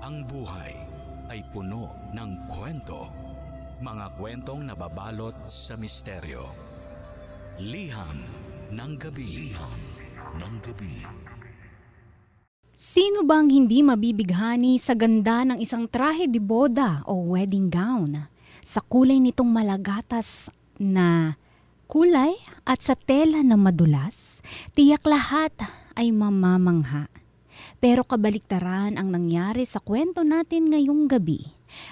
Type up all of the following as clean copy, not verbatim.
Ang buhay ay puno ng kwento. Mga kwentong nababalot sa misteryo. Liham ng gabi. Liham ng gabi. Sino bang hindi mabibighani sa ganda ng isang trahe de boda o wedding gown? Sa kulay nitong malagatas na kulay at sa tela na madulas, tiyak lahat ay mamamangha. Pero kabaliktaran ang nangyari sa kwento natin ngayong gabi.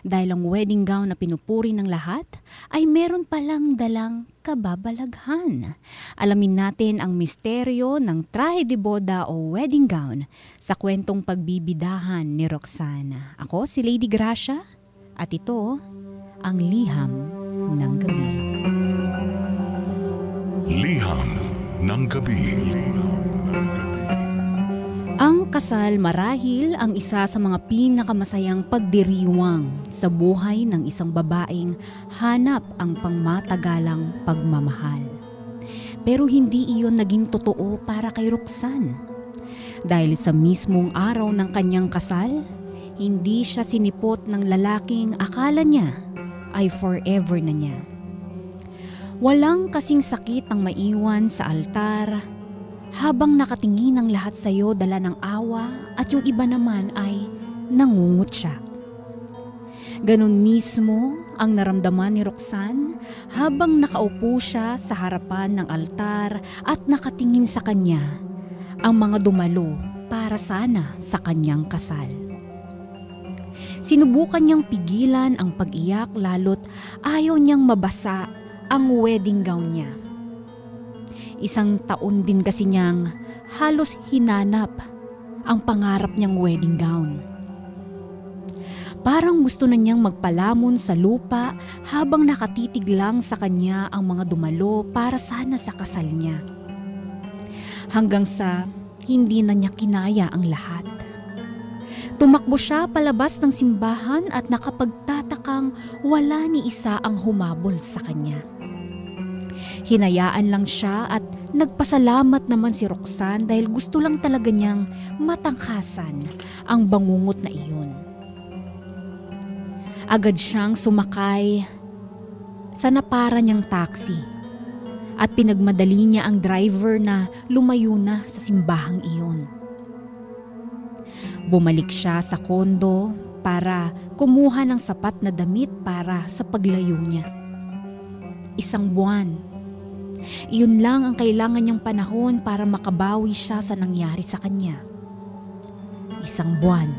Dahil ang wedding gown na pinupuri ng lahat ay meron palang dalang kababalaghan. Alamin natin ang misteryo ng trahe de boda o wedding gown sa kwentong pagbibidahan ni Roxana. Ako si Lady Gracia at ito ang Liham ng Gabi. Liham ng Gabi. Ang kasal marahil ang isa sa mga pinakamasayang pagdiriwang sa buhay ng isang babaeng hanap ang pangmatagalang pagmamahal. Pero hindi iyon naging totoo para kay Roxanne. Dahil sa mismong araw ng kanyang kasal, hindi siya sinipot ng lalaking akala niya ay forever na niya. Walang kasing sakit ang maiwan sa altar, habang nakatingin ang lahat sa iyo dala ng awa at yung iba naman ay nangungutya. Ganon mismo ang naramdaman ni Roxanne habang nakaupo siya sa harapan ng altar at nakatingin sa kanya ang mga dumalo para sana sa kanyang kasal. Sinubukan niyang pigilan ang pag-iyak lalo't ayaw niyang mabasa ang wedding gown niya. Isang taon din kasi niyang halos hinanap ang pangarap niyang wedding gown. Parang gusto na niyang magpalamon sa lupa habang nakatitig lang sa kanya ang mga dumalo para sana sa kasal niya. Hanggang sa hindi na niya kinaya ang lahat. Tumakbo siya palabas ng simbahan at nakapagtatakang wala ni isa ang humabol sa kanya. Hinayaan lang siya at nagpasalamat naman si Roxanne dahil gusto lang talaga niyang matangkasan ang bangungot na iyon. Agad siyang sumakay sa napara niyang taxi at pinagmadali niya ang driver na lumayo na sa simbahang iyon. Bumalik siya sa kondo para kumuha ng sapat na damit para sa paglayo niya. Isang buwan. Iyon lang ang kailangan niyang panahon para makabawi siya sa nangyari sa kanya. Isang buwan.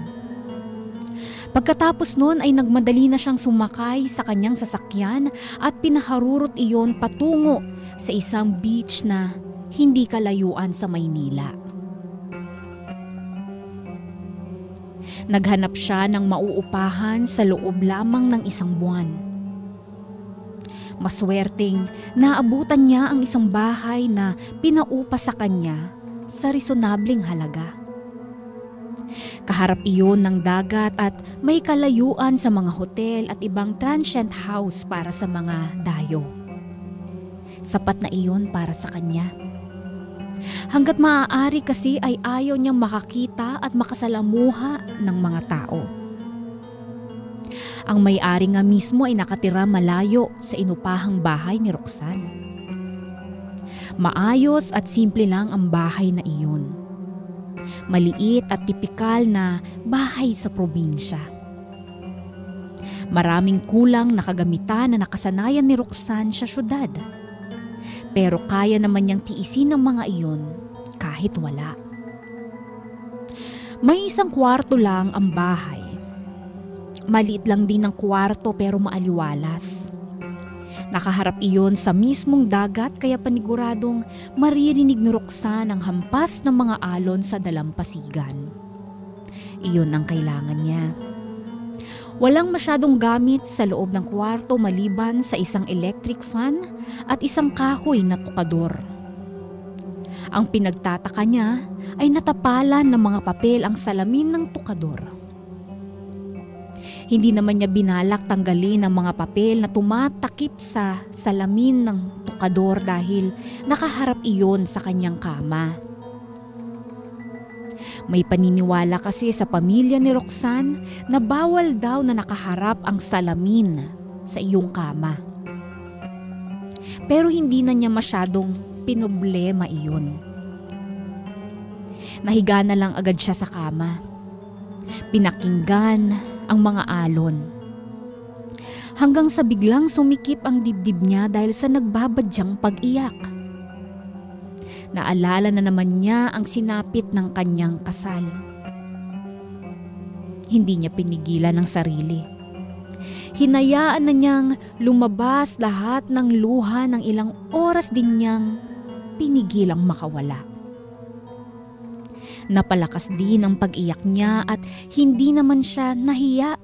Pagkatapos noon ay nagmadali na siyang sumakay sa kanyang sasakyan at pinaharurot iyon patungo sa isang beach na hindi kalayuan sa Maynila. Naghanap siya ng mauupahan sa loob lamang ng isang buwan. Maswerteng naabutan niya ang isang bahay na pinaupa sa kanya sa resonableng halaga. Kaharap iyon ng dagat at may kalayuan sa mga hotel at ibang transient house para sa mga dayo. Sapat na iyon para sa kanya. Hanggat maaari kasi ay ayaw niyang makakita at makasalamuha ng mga tao. Ang may-ari nga mismo ay nakatira malayo sa inupahang bahay ni Roxanne. Maayos at simple lang ang bahay na iyon. Maliit at tipikal na bahay sa probinsya. Maraming kulang na kagamitan na nakasanayan ni Roxanne sa syudad. Pero kaya naman niyang tiisin ang mga iyon kahit wala. May isang kwarto lang ang bahay. Maliit lang din ang kwarto pero maaliwalas. Nakaharap iyon sa mismong dagat kaya paniguradong maririnig ni Roxanne ang hampas ng mga alon sa dalampasigan. Iyon ang kailangan niya. Walang masyadong gamit sa loob ng kwarto maliban sa isang electric fan at isang kahoy na tukador. Ang pinagtataka niya ay natapalan ng mga papel ang salamin ng tukador. Hindi naman niya binalak tanggalin ang mga papel na tumatakip sa salamin ng tukador dahil nakaharap iyon sa kanyang kama. May paniniwala kasi sa pamilya ni Roxanne na bawal daw na nakaharap ang salamin sa iyong kama. Pero hindi na niya masyadong pinoblema iyon. Nahiga na lang agad siya sa kama. Pinakinggan ang mga alon. Hanggang sa biglang sumikip ang dibdib niya dahil sa nagbabadyang pag-iyak. Naalala na naman niya ang sinapit ng kanyang kasal. Hindi niya pinigilan ang sarili. Hinayaan na niyang lumabas lahat ng luha ng ilang oras din niyang pinigilang makawala. Napalakas din ang pag-iyak niya at hindi naman siya nahiya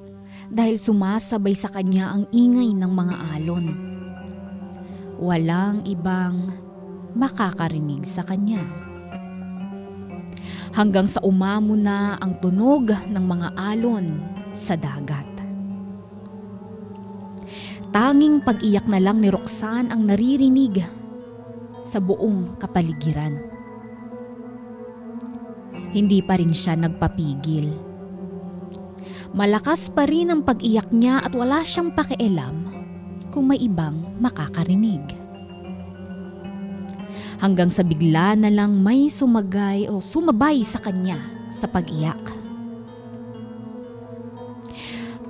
dahil sumasabay sa kanya ang ingay ng mga alon. Walang ibang makakarinig sa kanya. Hanggang sa umamo na ang tunog ng mga alon sa dagat. Tanging pag-iyak na lang ni Roxanne ang naririnig sa buong kapaligiran. Hindi pa rin siya nagpapigil. Malakas pa rin ang pag-iyak niya at wala siyang pakialam kung may ibang makakarinig. Hanggang sa bigla na lang may sumabay sa kanya sa pag-iyak.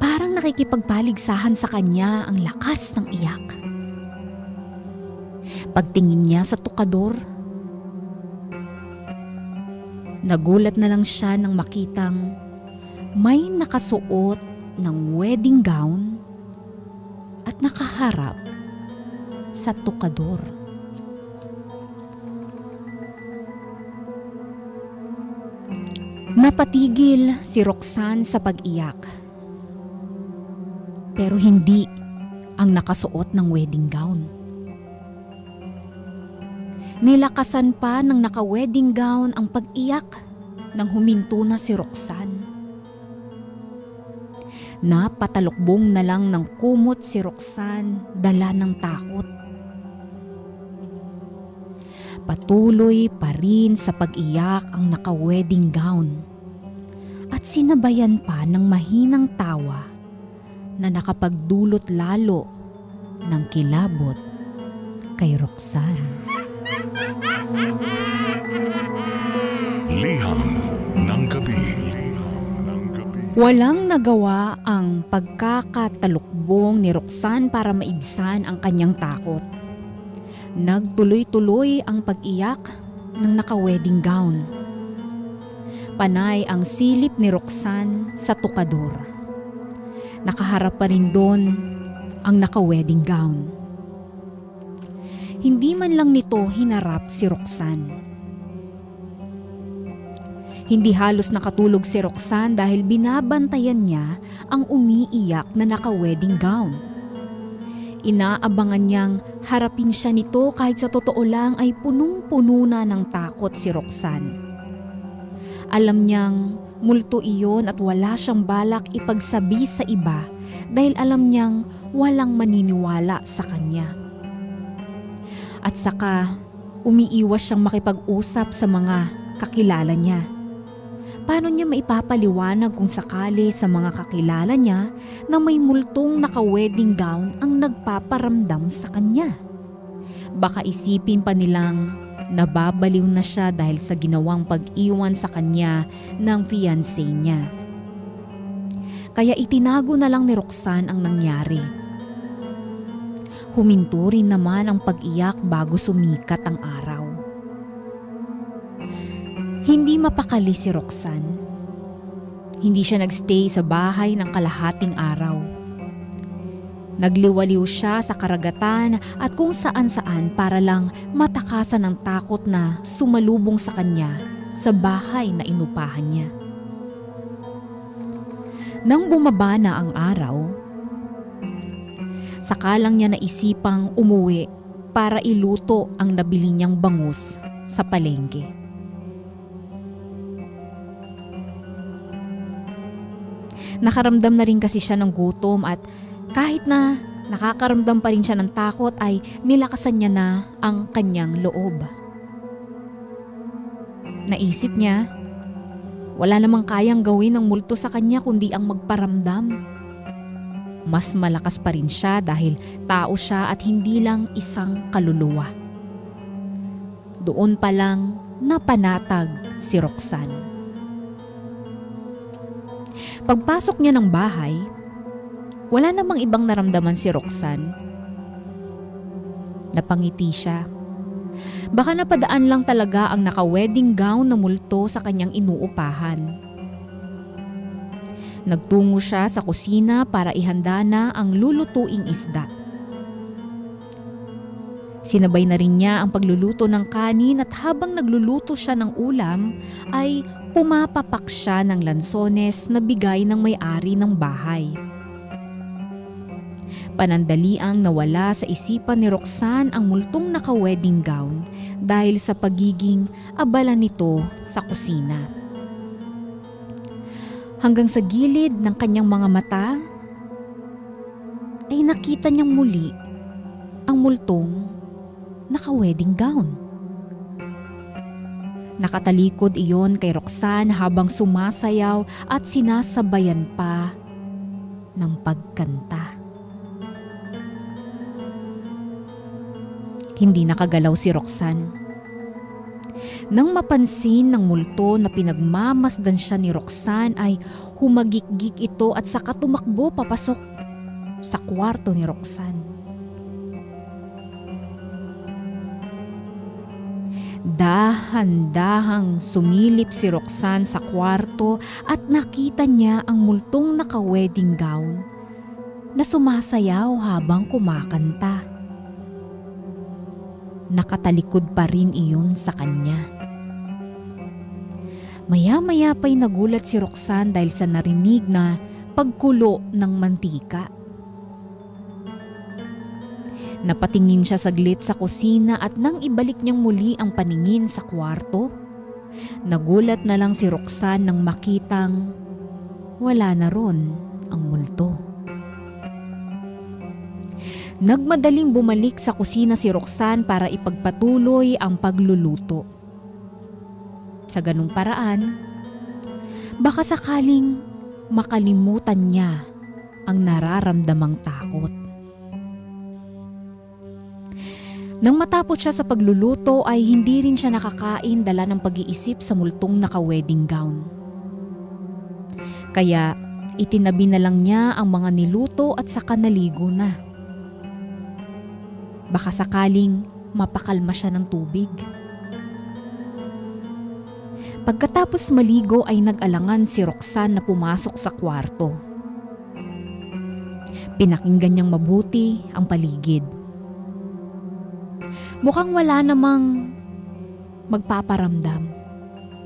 Parang nakikipagpaligsahan sa kanya ang lakas ng iyak. Pagtingin niya sa tukador, nagulat na lang siya nang makitang may nakasuot ng wedding gown at nakaharap sa tukador. Napatigil si Roxanne sa pag-iyak. Pero hindi ang nakasuot ng wedding gown. Nilakasan pa ng naka-wedding gown ang pag-iyak nang huminto na si Roxanne. Napatalokbong na lang ng kumot si Roxanne dala ng takot. Patuloy pa rin sa pag-iyak ang naka-wedding gown at sinabayan pa ng mahinang tawa na nakapagdulot lalo ng kilabot kay Roxanne. Liham ng gabi. Walang nagawa ang pagkakatalukbong ni Roxanne para maibsan ang kanyang takot. Nagtuloy-tuloy ang pag-iyak ng naka-wedding gown. Panay ang silip ni Roxanne sa tukador. Nakaharap pa rin doon ang naka-wedding gown. Hindi man lang nito hinarap si Roxanne. Hindi halos nakatulog si Roxanne dahil binabantayan niya ang umiiyak na naka-wedding gown. Inaabangan niyang harapin siya nito kahit sa totoo lang ay punong-puno na ng takot si Roxanne. Alam niyang multo iyon at wala siyang balak ipagsabi sa iba dahil alam niyang walang maniniwala sa kanya. At saka umiiwas siyang makipag-usap sa mga kakilala niya. Paano niya maipapaliwanag kung sakali sa mga kakilala niya na may multong naka-wedding gown ang nagpaparamdam sa kanya? Baka isipin pa nilang nababaliw na siya dahil sa ginawang pag-iwan sa kanya ng fiancé niya. Kaya itinago na lang ni Roxanne ang nangyari. Huminto rin naman ang pag-iyak bago sumikat ang araw. Hindi mapakali si Roxanne. Hindi siya nagstay sa bahay ng kalahating araw. Nagliwaliw siya sa karagatan at kung saan-saan para lang matakasan ng takot na sumalubong sa kanya sa bahay na inupahan niya. Nang bumaba na ang araw, saka lang niya naisipang umuwi para iluto ang nabili niyang bangus sa palengke. Nakaramdam na rin kasi siya ng gutom at kahit na nakakaramdam pa rin siya ng takot ay nilakasan niya na ang kanyang loob. Naisip niya, Wala namang kayang gawin ng multo sa kanya kundi ang magparamdam. Mas malakas pa rin siya dahil tao siya at hindi lang isang kaluluwa. Doon pa lang napanatag si Roxanne. Pagpasok niya ng bahay, wala namang ibang naramdaman si Roxanne. Napangiti siya. Baka napadaan lang talaga ang naka-wedding gown na multo sa kanyang inuupahan. Nagtungo siya sa kusina para ihanda na ang lulutuing isda. Sinabay na rin niya ang pagluluto ng kanin at habang nagluluto siya ng ulam ay pumapapak siya ng lansones na bigay ng may-ari ng bahay. Panandaliang nawala sa isipan ni Roxanne ang multong naka-wedding gown dahil sa pagiging abala nito sa kusina. Hanggang sa gilid ng kanyang mga mata ay nakita niyang muli ang multong naka-wedding gown. Nakatalikod iyon kay Roxanne habang sumasayaw at sinasabayan pa ng pagkanta. Hindi nakagalaw si Roxanne. Nang mapansin ng multo na pinagmamasdan siya ni Roxanne ay humagikgik ito at saka tumakbo papasok sa kwarto ni Roxanne. Dahan-dahang sumilip si Roxanne sa kwarto at nakita niya ang multong naka-wedding gown na sumasayaw habang kumakanta. Nakatalikod pa rin iyon sa kanya. Maya-maya pa'y nagulat si Roxanne dahil sa narinig na pagkulo ng mantika. Napatingin siya saglit sa kusina at nang ibalik niyang muli ang paningin sa kwarto, nagulat na lang si Roxanne nang makitang wala na ron ang multo. Nagmadaling bumalik sa kusina si Roxanne para ipagpatuloy ang pagluluto. Sa ganung paraan, baka sakaling makalimutan niya ang nararamdamang takot. Nang matapos siya sa pagluluto ay hindi rin siya nakakain dala ng pag-iisip sa multong naka-wedding gown. Kaya itinabi na lang niya ang mga niluto at saka naligo na. Baka sakaling mapakalma siya ng tubig. Pagkatapos maligo ay nag-alangan si Roxanne na pumasok sa kwarto. Pinakinggan niyang mabuti ang paligid. Mukhang wala namang magpaparamdam.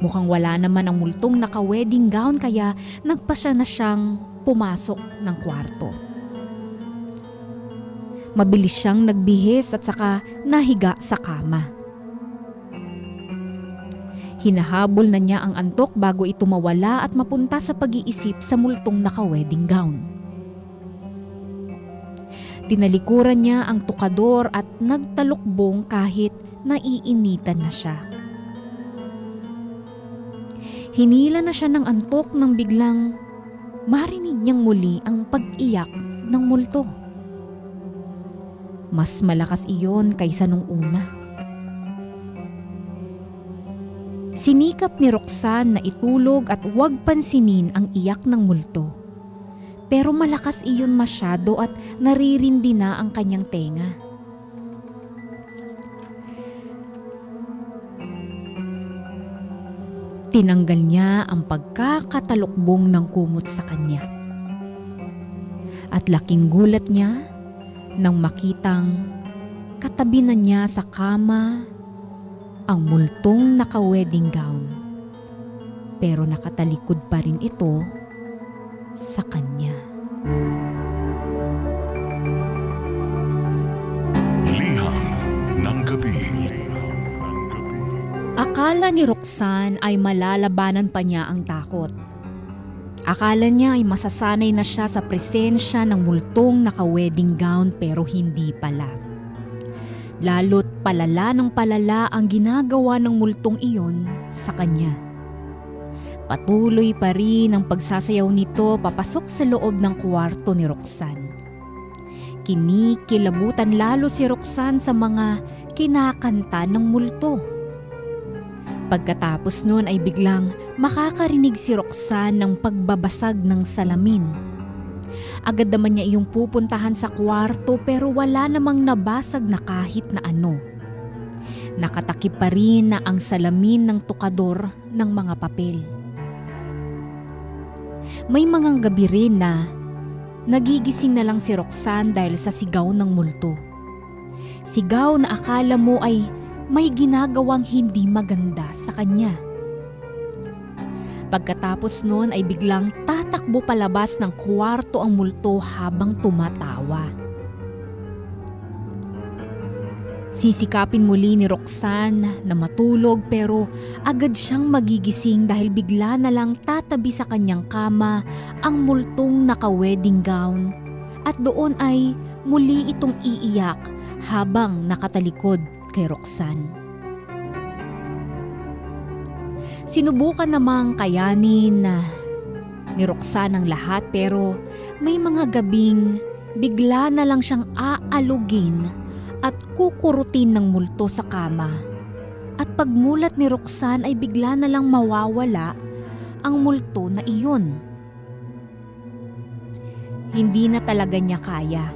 Mukhang wala naman ang multong naka-wedding gown kaya nagpasya na siyang pumasok ng kwarto. Mabilis siyang nagbihis at saka nahiga sa kama. Hinahabol na niya ang antok bago ito mawala at mapunta sa pag-iisip sa multong naka-wedding gown. Tinalikuran niya ang tukador at nagtalukbong kahit naiinitan na siya. Hinila na siya ng antok nang biglang marinig niyang muli ang pag-iyak ng multo. Mas malakas iyon kaysa nung una. Sinikap ni Roxanne na itulog at huwag pansinin ang iyak ng multo. Pero malakas iyon masyado at naririndi na ang kanyang tenga. Tinanggal niya ang pagkakatalukbong ng kumot sa kanya. At laking gulat niya nang makitang katabi na niya sa kama ang multong naka-wedding gown. Pero nakatalikod pa rin ito sa kanya. Liham ng gabi. Akala ni Roxanne ay malalabanan pa niya ang takot. Akala niya ay masasanay na siya sa presensya ng multong naka-wedding gown pero hindi pala. Lalo't palala ng palala ang ginagawa ng multong iyon sa kanya. Patuloy pa rin ang pagsasayaw nito papasok sa loob ng kwarto ni Roxanne. Kinikilabutan lalo si Roxanne sa mga kinakanta ng multo. Pagkatapos nun ay biglang makakarinig si Roxanne ng pagbabasag ng salamin. Agad naman niya iyong pupuntahan sa kwarto pero wala namang nabasag na kahit na ano. Nakatakip pa rin na ang salamin ng tukador ng mga papel. May mga gabi rin na nagigising na lang si Roxanne dahil sa sigaw ng multo. Sigaw na akala mo ay may ginagawang hindi maganda sa kanya. Pagkatapos noon ay biglang tatakbo palabas ng kwarto ang multo habang tumatawa. Sisikapin muli ni Roxanne na matulog pero agad siyang magigising dahil bigla na lang tatabi sa kanyang kama ang multong naka-wedding gown at doon ay muli itong iiyak habang nakatalikod kay Roxanne. Sinubukan namang kayanin ni Roxanne ang lahat pero may mga gabing bigla na lang siyang aalugin at kukurutin ng multo sa kama. At pagmulat ni Roxanne ay bigla na lang mawawala ang multo na iyon. Hindi na talaga niya kaya.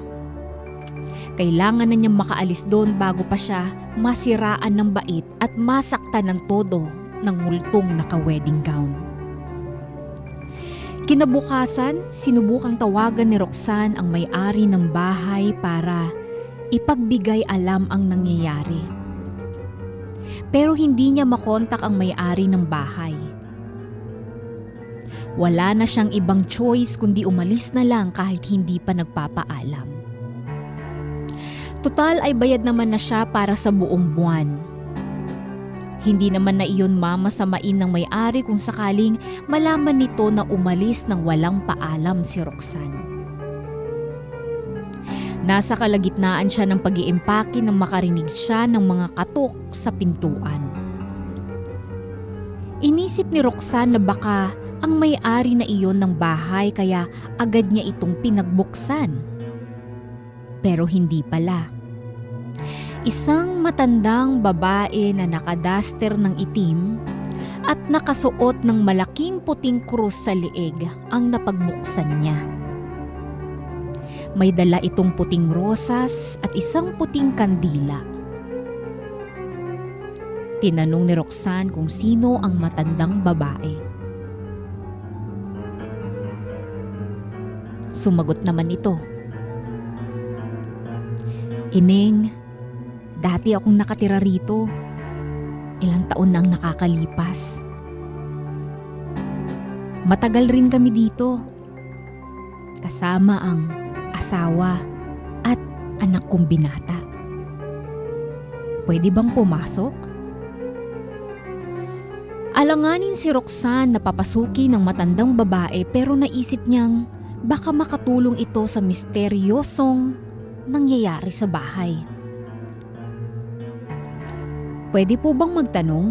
Kailangan na niyang makaalis doon bago pa siya masiraan ng bait at masaktan ng todo ng multong naka-wedding gown. Kinabukasan, sinubukang tawagan ni Roxanne ang may-ari ng bahay para ipagbigay alam ang nangyayari. Pero hindi niya makontak ang may-ari ng bahay. Wala na siyang ibang choice kundi umalis na lang kahit hindi pa nagpapaalam. Total ay bayad naman na siya para sa buong buwan. Hindi naman na iyon mamasamain ng may-ari kung sakaling malaman nito na umalis ng walang paalam si Roxanne. Nasa kalagitnaan siya ng pag-iimpake nang makarinig siya ng mga katok sa pintuan. Inisip ni Roxanne na baka ang may-ari na iyon ng bahay kaya agad niya itong pinagbuksan. Pero hindi pala. Isang matandang babae na nakadaster ng itim at nakasuot ng malaking puting krus sa leeg ang napagbuksan niya. May dala itong puting rosas at isang puting kandila. Tinanong ni Roxanne kung sino ang matandang babae. Sumagot naman ito. Ineng, dati akong nakatira rito. Ilang taon nang nakakalipas. Matagal rin kami dito. Kasama ang asawa at anak kong binata. Pwede bang pumasok? Alanganin si Roxanne na papasukin ng matandang babae pero naisip niyang baka makatulong ito sa misteryosong nangyayari sa bahay. Pwede po bang magtanong?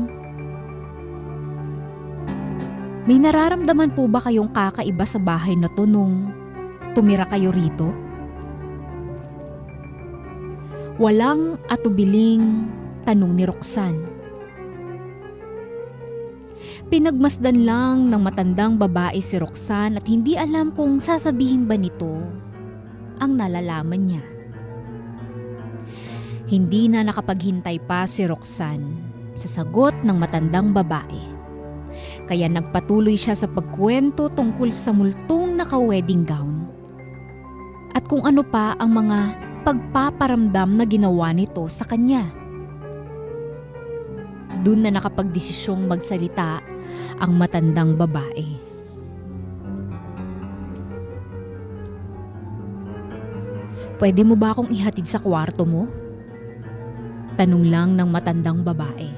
May nararamdaman po ba kayong kakaiba sa bahay na to nung tumira kayo rito? Walang atubiling tanong ni Roxanne. Pinagmasdan lang ng matandang babae si Roxanne at hindi alam kung sasabihin ba nito ang nalalaman niya. Hindi na nakapaghintay pa si Roxanne sa sagot ng matandang babae. Kaya nagpatuloy siya sa pagkwento tungkol sa multong naka-wedding gown at kung ano pa ang mga pagpaparamdam na ginawa nito sa kanya. Doon na nakapagdesisyong magsalita ang matandang babae. Pwede mo ba akong ihatid sa kwarto mo? Tanong lang ng matandang babae.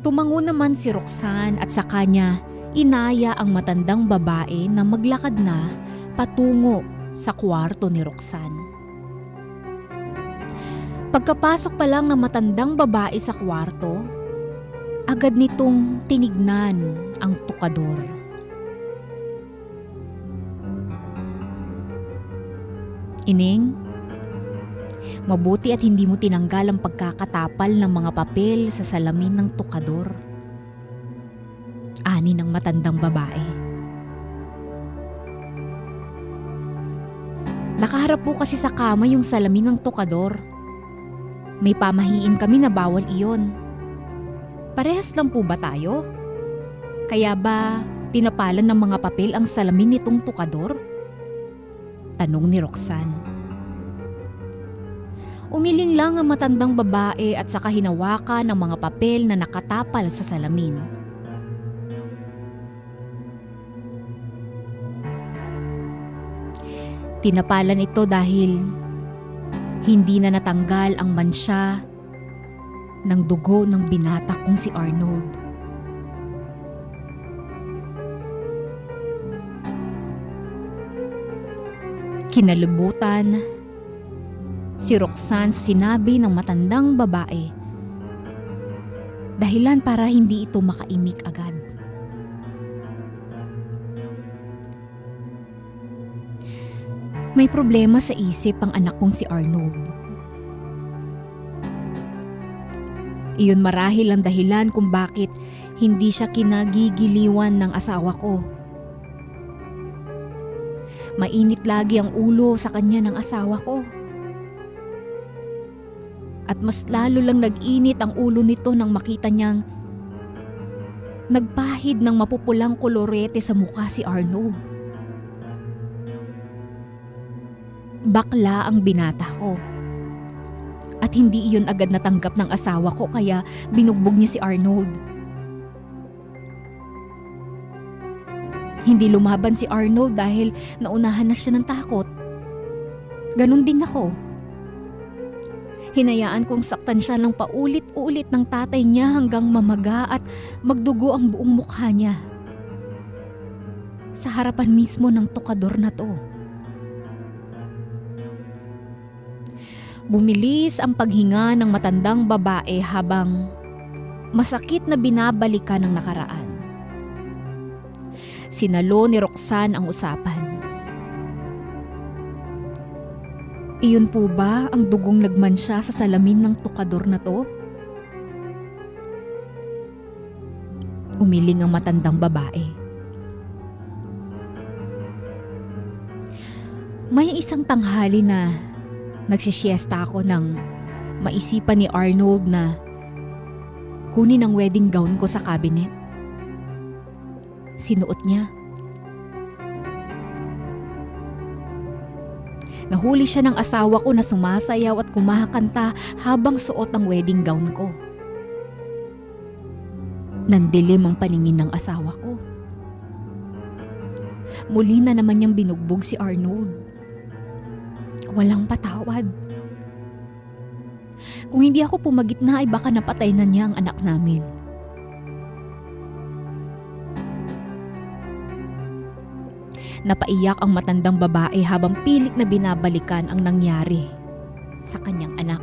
Tumango naman si Roxanne at sa kanya inaya ang matandang babae na maglakad na patungo sa kwarto ni Roxanne. Pagkapasok pa lang ng matandang babae sa kwarto, Agad nitong tinignan ang tukador. Ining, mabuti at hindi mo tinanggal ang pagkakatapal ng mga papel sa salamin ng tukador. Ani ng matandang babae. Nakaharap po kasi sa kama yung salamin ng tukador. May pamahiin kami na bawal iyon. Parehas lang po ba tayo? Kaya ba tinapalan ng mga papel ang salamin nitong tukador? Tanong ni Roxanne. Umiling lang ang matandang babae at saka hinawakan ng mga papel na nakatapal sa salamin. Tinapalan ito dahil hindi na natanggal ang mansya ng dugo ng binata kong si Arnold. Kinalibutan si Roxanne sa sinabi ng matandang babae, dahilan para hindi ito makaimik agad. May problema sa isip ang anak kong si Arnold. Iyon marahil ang dahilan kung bakit hindi siya kinagigiliwan ng asawa ko. Mainit lagi ang ulo sa kanya ng asawa ko. At mas lalo lang nag-init ang ulo nito nang makita niyang nagpahid ng mapupulang kolorete sa mukha si Arnold. Bakla ang binata ko. At hindi iyon agad natanggap ng asawa ko kaya binugbog niya si Arnold. Hindi lumaban si Arnold dahil naunahan na siya ng takot. Ganon din ako. Hinayaan kong saktan siya ng paulit-ulit ng tatay niya hanggang mamaga at magdugo ang buong mukha niya. Sa harapan mismo ng tukador na to. Bumilis ang paghinga ng matandang babae habang masakit na binabalikan ng nakaraan. Sinalo ni Roxanne ang usapan. Iyon po ba ang dugong nagmansya sa salamin ng tukador na to? Umiling ang matandang babae. May isang tanghali na nagsisiesta ako nang maisipan ni Arnold na kunin ang wedding gown ko sa cabinet. Sinuot niya. Nahuli siya ng asawa ko na sumasayaw at kumakanta habang suot ang wedding gown ko. Nandilim ang paningin ng asawa ko. Muli na naman niyang binugbog si Arnold. Walang patawad. Kung hindi ako pumagitna ay baka napatay na niya ang anak namin. Napaiyak ang matandang babae habang pilit na binabalikan ang nangyari sa kanyang anak.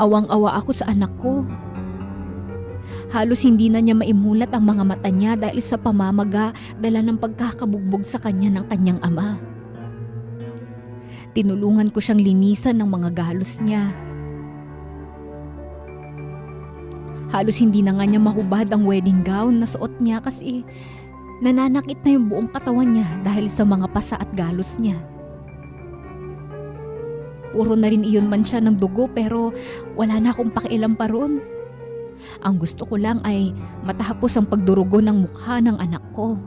Awang-awa ako sa anak ko. Halos hindi na niya maimulat ang mga mata niya dahil sa pamamaga dala ng pagkakabugbog sa kanya ng kanyang ama. Tinulungan ko siyang linisan ng mga galos niya. Halos hindi na nga niya mahubad ang wedding gown na suot niya kasi nananakit na yung buong katawan niya dahil sa mga pasa at galos niya. Puro na rin iyon man siya ng dugo pero wala na akong pakialam pa roon. Ang gusto ko lang ay matapos ang pagdurugo ng mukha ng anak ko.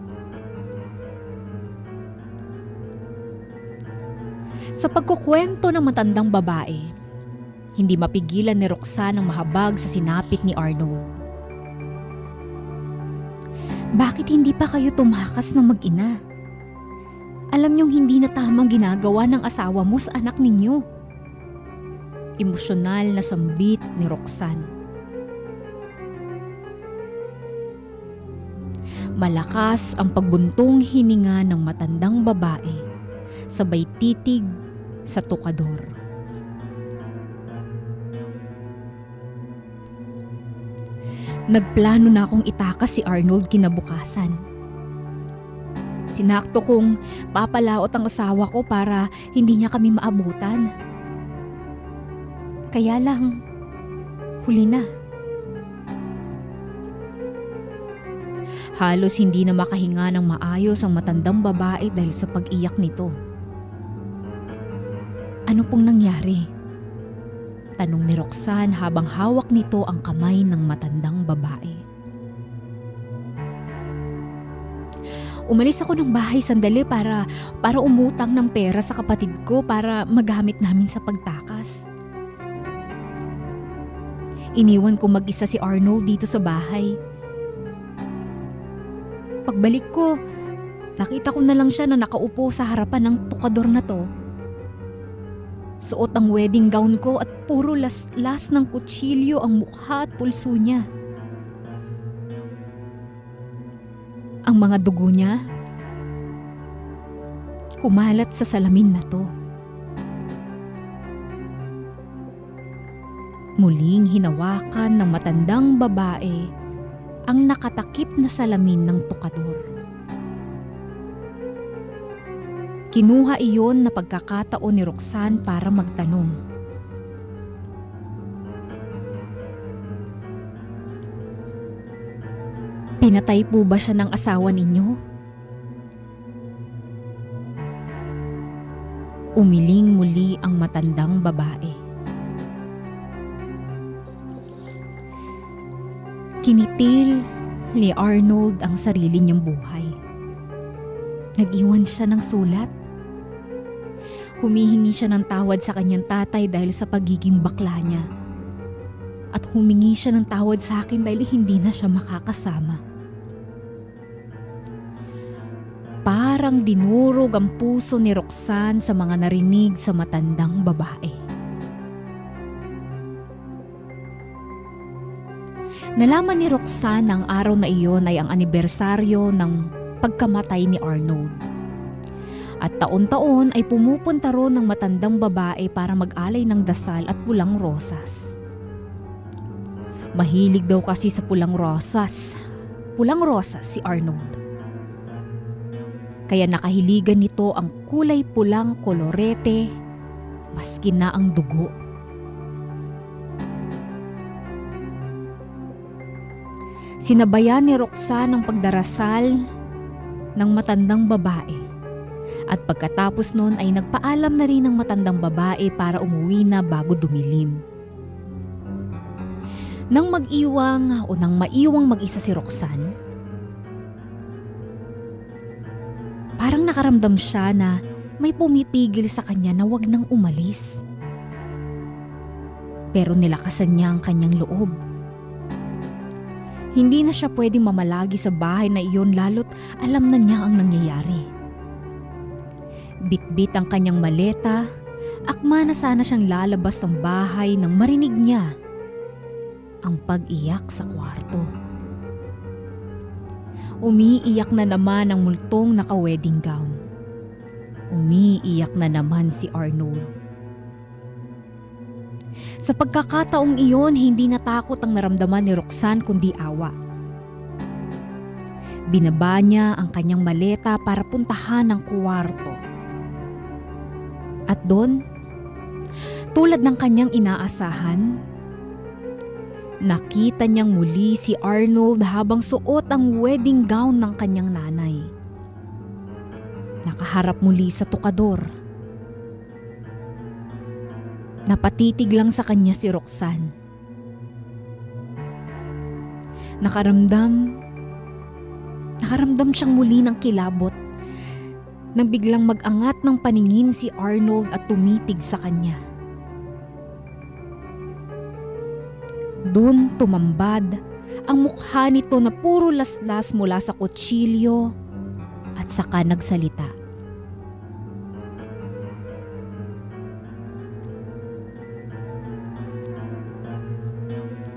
Sa pagkukwento ng matandang babae, hindi mapigilan ni Roxanne ang mahabag sa sinapit ni Arnold. Bakit hindi pa kayo tumakas ng mag-ina? Alam niyong hindi na tamang ginagawa ng asawa mo sa anak ninyo. Emosyonal na sambit ni Roxanne. Malakas ang pagbuntong hininga ng matandang babae, sabay titig sa tukador. Nagplano na akong itakas si Arnold kinabukasan. Sinakto kong papalaot ang asawa ko para hindi niya kami maabutan. Kaya lang, huli na. Halos hindi na makahinga ng maayos ang matandang babae dahil sa pag-iyak nito. Ano pong nangyari? Tanong ni Roxanne habang hawak nito ang kamay ng matandang babae. Umalis ako ng bahay sandali para umutang ng pera sa kapatid ko para magamit namin sa pagtakas. Iniwan ko mag-isa si Arnold dito sa bahay. Pagbalik ko, nakita ko na lang siya na nakaupo sa harapan ng tukador na to. Suot ang wedding gown ko at puro las ng kutsilyo ang mukha at pulso niya. Ang mga dugo niya, kumalat sa salamin na to. Muling hinawakan ng matandang babae ang nakatakip na salamin ng tukador. Kinuha iyon na pagkakataon ni Roxanne para magtanong. Pinatay po ba siya ng asawa ninyo? Umiling muli ang matandang babae. Kinitil ni Arnold ang sarili niyang buhay. Nag-iwan siya ng sulat. Humihingi siya ng tawad sa kanyang tatay dahil sa pagiging bakla niya. At humingi siya ng tawad sa akin dahil hindi na siya makakasama. Parang dinurog ang puso ni Roxanne sa mga narinig sa matandang babae. Nalaman ni Roxanne na ang araw na iyon ay ang anibersaryo ng pagkamatay ni Arnold. At taon-taon ay pumupunta roon ng matandang babae para mag-alay ng dasal at pulang rosas. Mahilig daw kasi sa pulang rosas. Pulang rosas si Arnold. Kaya nakahiligan nito ang kulay pulang kolorete, maski na ang dugo. Sinabayan ni Roxanne ang pagdarasal ng matandang babae. At pagkatapos noon ay nagpaalam na rin ng matandang babae para umuwi na bago dumilim. Nang maiwang mag-isa si Roxanne, parang nakaramdam siya na may pumipigil sa kanya na wag nang umalis. Pero nilakasan niya ang kanyang loob. Hindi na siya pwedeng mamalagi sa bahay na iyon lalo't alam na niya ang nangyayari. Bitbit ang kanyang maleta, akma na sana siyang lalabas ng bahay nang marinig niya ang pag-iyak sa kwarto. Umiiyak na naman ang multong naka-wedding gown. Umiiyak na naman si Arnold. Sa pagkakataong iyon, hindi natakot ang naramdaman ni Roxanne kundi awa. Binaba niya ang kanyang maleta para puntahan ang kwarto. At doon, tulad ng kanyang inaasahan, nakita niyang muli si Arnold habang suot ang wedding gown ng kanyang nanay. Nakaharap muli sa tukador. Napatitig lang sa kanya si Roxanne. Nakaramdam siyang muli ng kilabot nang biglang mag-angat ng paningin si Arnold at tumitig sa kanya. Doon tumambad ang mukha nito na puro laslas mula sa kutsilyo at saka nagsalita.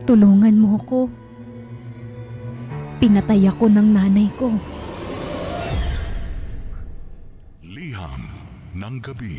Tulungan mo ko. Pinatay ako ng nanay ko. Liham ng gabi.